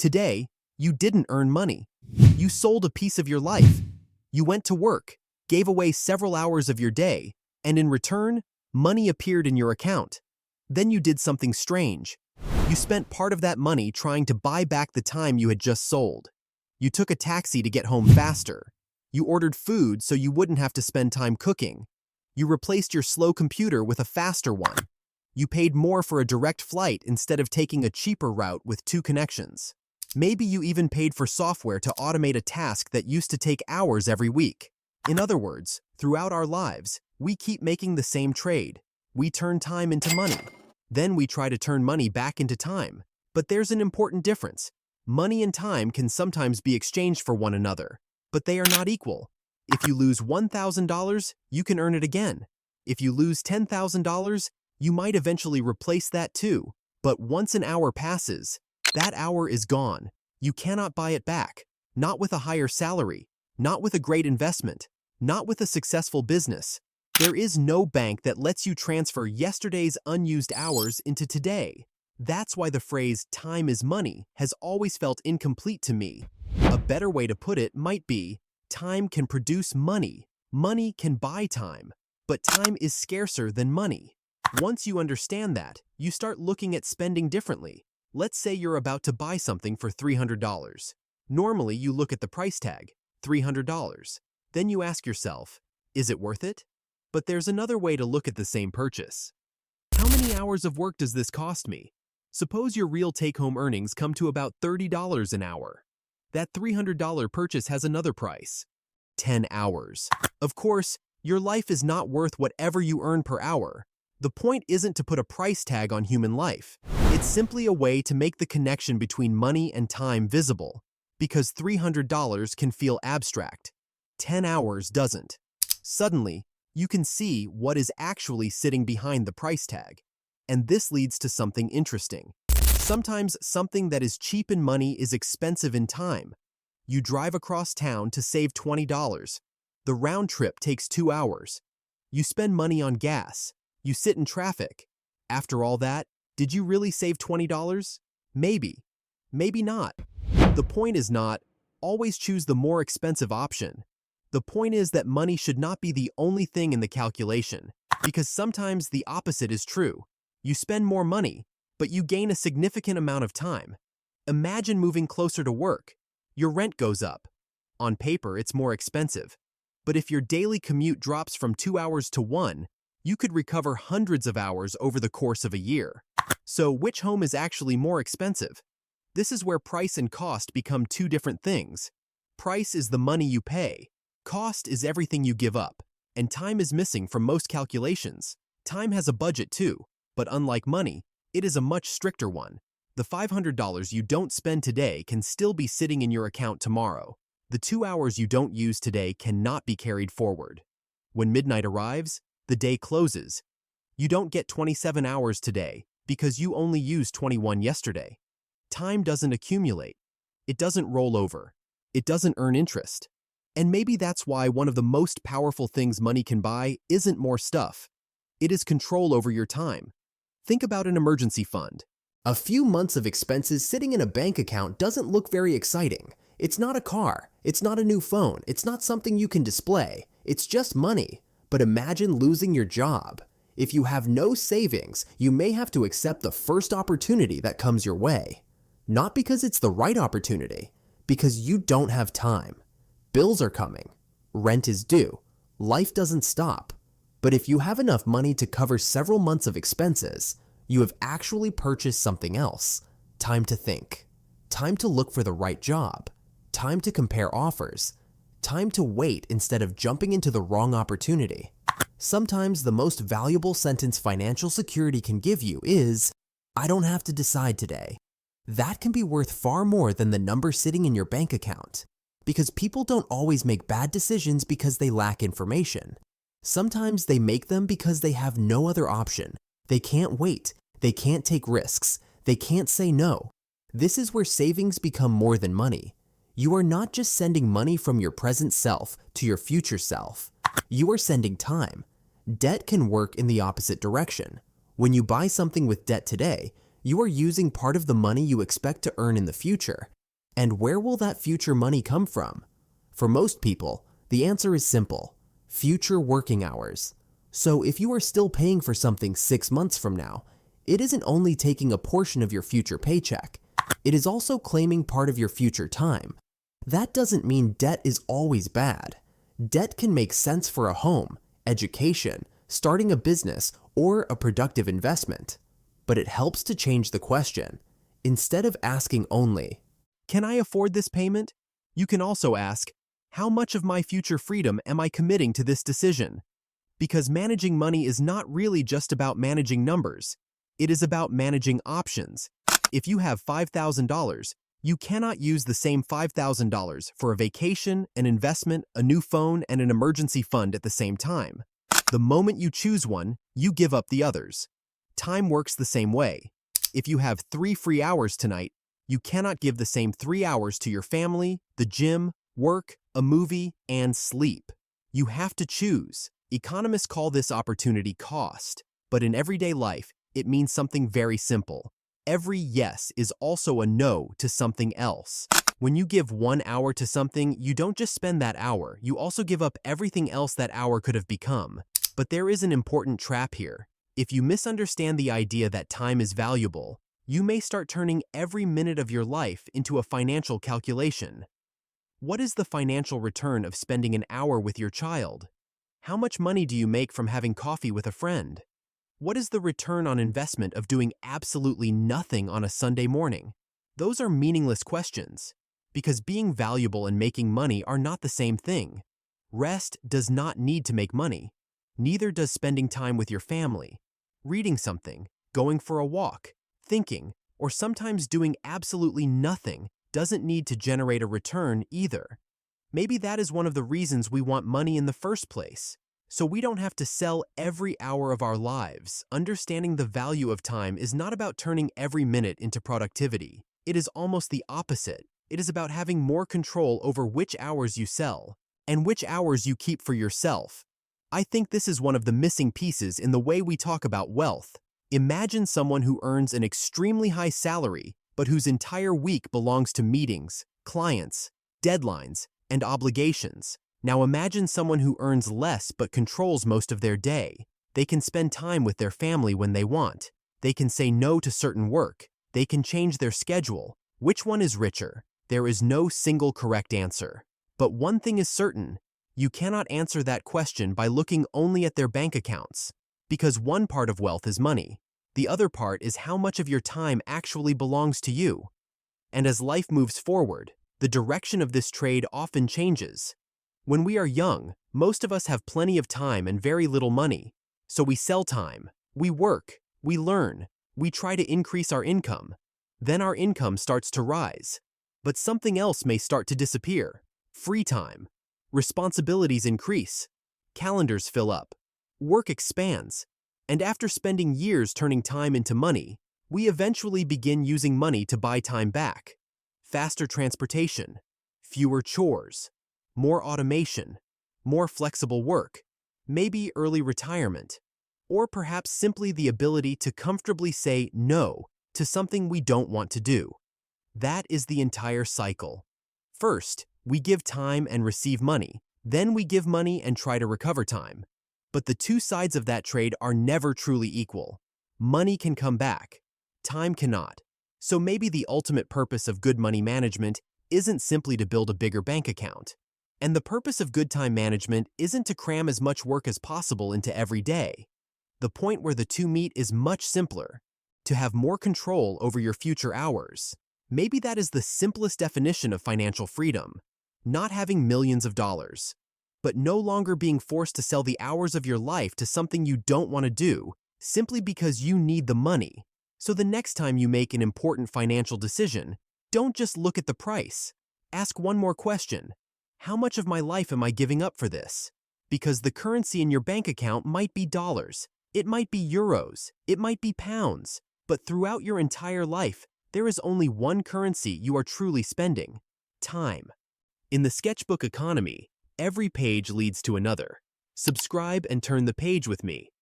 Today, you didn't earn money. You sold a piece of your life. You went to work, gave away several hours of your day, and in return, money appeared in your account. Then you did something strange. You spent part of that money trying to buy back the time you had just sold. You took a taxi to get home faster. You ordered food so you wouldn't have to spend time cooking. You replaced your slow computer with a faster one. You paid more for a direct flight instead of taking a cheaper route with 2 connections. Maybe you even paid for software to automate a task that used to take hours every week. In other words, throughout our lives, we keep making the same trade. We turn time into money. Then we try to turn money back into time. But there's an important difference. Money and time can sometimes be exchanged for one another, but they are not equal. If you lose $1,000, you can earn it again. If you lose $10,000, you might eventually replace that too. But once an hour passes, that hour is gone. You cannot buy it back. Not with a higher salary, not with a great investment, not with a successful business. There is no bank that lets you transfer yesterday's unused hours into today. That's why the phrase "time is money" has always felt incomplete to me. A better way to put it might be, time can produce money. Money can buy time. But time is scarcer than money. Once you understand that, you start looking at spending differently. Let's say you're about to buy something for $300. Normally, you look at the price tag, $300. Then you ask yourself, is it worth it? But there's another way to look at the same purchase. How many hours of work does this cost me? Suppose your real take-home earnings come to about $30 an hour. That $300 purchase has another price, 10 hours. Of course, your life is not worth whatever you earn per hour. The point isn't to put a price tag on human life. It's simply a way to make the connection between money and time visible, because $300 can feel abstract. 10 hours doesn't. Suddenly, you can see what is actually sitting behind the price tag. And this leads to something interesting. Sometimes something that is cheap in money is expensive in time. You drive across town to save $20. The round trip takes 2 hours. You spend money on gas. You sit in traffic. After all that, did you really save $20? Maybe. Maybe not. The point is not, always choose the more expensive option. The point is that money should not be the only thing in the calculation, because sometimes the opposite is true. You spend more money, but you gain a significant amount of time. Imagine moving closer to work. Your rent goes up. On paper, it's more expensive. But if your daily commute drops from 2 hours to 1, you could recover hundreds of hours over the course of a year. So which home is actually more expensive? This is where price and cost become 2 different things. Price is the money you pay. Cost is everything you give up. And time is missing from most calculations. Time has a budget too, but unlike money, it is a much stricter one. The $500 you don't spend today can still be sitting in your account tomorrow. The 2 hours you don't use today cannot be carried forward. When midnight arrives, the day closes. You don't get 27 hours today because you only used 21 yesterday. Time doesn't accumulate. It doesn't roll over. It doesn't earn interest. And maybe that's why one of the most powerful things money can buy isn't more stuff. It is control over your time. Think about an emergency fund. A few months of expenses sitting in a bank account doesn't look very exciting. It's not a car. It's not a new phone. It's not something you can display. It's just money. But imagine losing your job. If you have no savings, you may have to accept the first opportunity that comes your way. Not because it's the right opportunity, because you don't have time. Bills are coming. Rent is due. Life doesn't stop. But if you have enough money to cover several months of expenses, you have actually purchased something else. Time to think. Time to look for the right job. Time to compare offers. Time to wait instead of jumping into the wrong opportunity. Sometimes the most valuable sentence financial security can give you is, "I don't have to decide today." That can be worth far more than the number sitting in your bank account. Because people don't always make bad decisions because they lack information. Sometimes they make them because they have no other option. They can't wait. They can't take risks. They can't say no. This is where savings become more than money. You are not just sending money from your present self to your future self. You are sending time. Debt can work in the opposite direction. When you buy something with debt today, You are using part of the money you expect to earn in the future. And where will that future money come from? For most people, the answer is simple: future working hours. So if you are still paying for something 6 months from now, it isn't only taking a portion of your future paycheck, it is also claiming part of your future time. That doesn't mean debt is always bad. Debt can make sense for a home, education, starting a business, or a productive investment. But it helps to change the question. Instead of asking only, "Can I afford this payment?" you can also ask, "How much of my future freedom am I committing to this decision?" Because managing money is not really just about managing numbers. It is about managing options. If you have $5,000, you cannot use the same $5,000 for a vacation, an investment, a new phone, and an emergency fund at the same time. The moment you choose one, you give up the others. Time works the same way. If you have 3 free hours tonight, you cannot give the same 3 hours to your family, the gym, work, a movie, and sleep. You have to choose. Economists call this opportunity cost, but in everyday life, it means something very simple. Every yes is also a no to something else. When you give 1 hour to something, you don't just spend that hour, you also give up everything else that hour could have become. But there is an important trap here. If you misunderstand the idea that time is valuable, you may start turning every minute of your life into a financial calculation. What is the financial return of spending an hour with your child? How much money do you make from having coffee with a friend? What is the return on investment of doing absolutely nothing on a Sunday morning? Those are meaningless questions, because being valuable and making money are not the same thing. Rest does not need to make money. Neither does spending time with your family. Reading something, going for a walk, thinking, or sometimes doing absolutely nothing doesn't need to generate a return either. Maybe that is one of the reasons we want money in the first place, so we don't have to sell every hour of our lives. Understanding the value of time is not about turning every minute into productivity. It is almost the opposite. It is about having more control over which hours you sell and which hours you keep for yourself. I think this is one of the missing pieces in the way we talk about wealth. Imagine someone who earns an extremely high salary, but whose entire week belongs to meetings, clients, deadlines, and obligations. Now imagine someone who earns less but controls most of their day. They can spend time with their family when they want. They can say no to certain work. They can change their schedule. Which one is richer? There is no single correct answer. But one thing is certain. You cannot answer that question by looking only at their bank accounts. Because one part of wealth is money. The other part is how much of your time actually belongs to you. And as life moves forward, the direction of this trade often changes. When we are young, most of us have plenty of time and very little money. So we sell time, we work, we learn, we try to increase our income. Then our income starts to rise. But something else may start to disappear. Free time. Responsibilities increase. Calendars fill up. Work expands. And after spending years turning time into money, we eventually begin using money to buy time back. Faster transportation, fewer chores, more automation, more flexible work, maybe early retirement, or perhaps simply the ability to comfortably say no to something we don't want to do. That is the entire cycle. First, we give time and receive money. Then we give money and try to recover time. But the two sides of that trade are never truly equal. Money can come back. Time cannot. So maybe the ultimate purpose of good money management isn't simply to build a bigger bank account. And the purpose of good time management isn't to cram as much work as possible into every day. The point where the two meet is much simpler: to have more control over your future hours. Maybe that is the simplest definition of financial freedom. Not having millions of dollars, but no longer being forced to sell the hours of your life to something you don't want to do simply because you need the money. So the next time you make an important financial decision, don't just look at the price. Ask one more question. How much of my life am I giving up for this? Because the currency in your bank account might be dollars, it might be euros, it might be pounds, but throughout your entire life, there is only one currency you are truly spending: time. In the sketchbook economy, every page leads to another. Subscribe and turn the page with me.